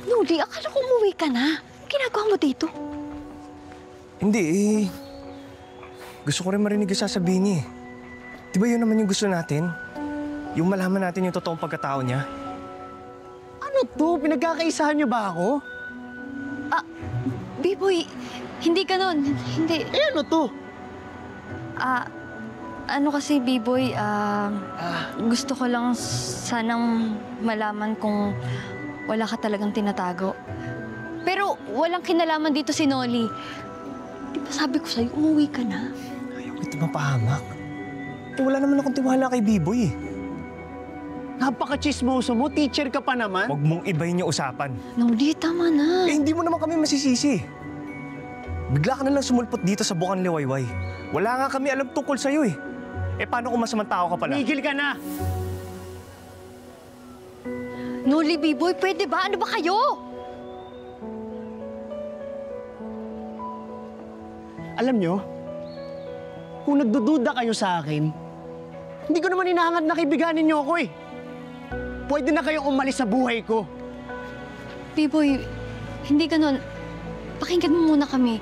Noli, akala ko umuwi ka na. Ginagawa mo dito? Hindi eh. Gusto ko rin marinig yung sasabihin niya eh. Di ba yun naman yung gusto natin? Yung malaman natin yung totoong pagkatao niya? Ano to? Pinagkakaisahan niyo ba ako? B-boy, hindi ganon. Hindi. Eh ano to? Ano kasi, B-boy, gusto ko lang sanang malaman kung wala ka talagang tinatago. Pero walang kinalaman dito si Noli. Di ba sabi ko sa'yo, umuwi ka na? Ayaw kita mapahamak. Eh, wala naman akong tiwala kay B-boy eh. Napaka-chismoso mo. Teacher ka pa naman. Huwag mong ibahin yung usapan. Noli, tama na. Eh, hindi mo naman kami masisisi. Bigla ka na lang sumulpot dito sa Bukang Liwayway. Wala nga kami alam tungkol sa'yo eh. Eh, paano kung masamang tao ka pala? Tigil ka na! Noli, B-boy, pwede ba? Ano ba kayo? Alam nyo, kung nagdududa kayo sa akin, hindi ko naman hinahangad na kaibiganin nyo ako eh. Pwede na kayong umalis sa buhay ko. B-boy, hindi ganon. Pakinggan mo muna kami.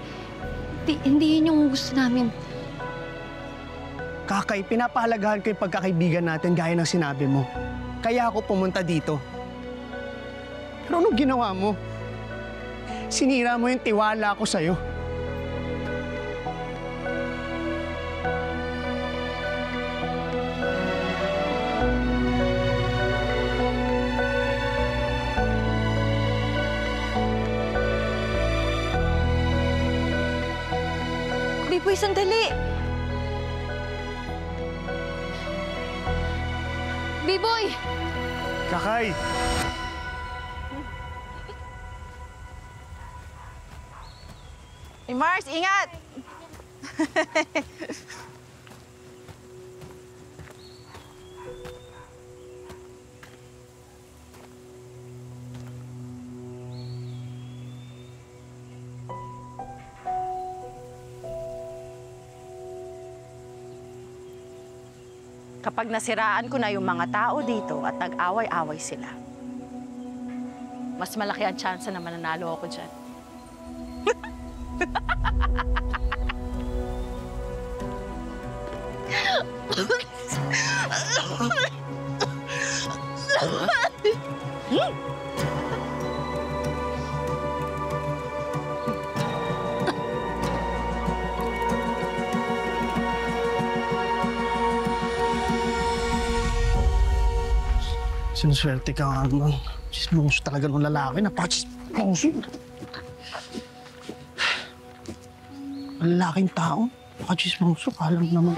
Hindi yun yung gusto namin. Kakay, pinapahalagahan ko yung pagkakaibigan natin gaya ng sinabi mo. Kaya ako pumunta dito. Pero anong ginawa mo? Sinira mo yung tiwala ko sa'yo. B-boy, sandali! B-boy! Kakay! Hey, Mars, ingat! Kapag nasiraan ko na yung mga tao dito at nag-away-away sila, mas malaki ang tsansa na mananalo ako dyan. Sinuswerte ka nga naman. Chismoso talaga ng lalaki. Napaka-chismoso. Ang lalaking tao. Napaka-chismoso. Kalam naman.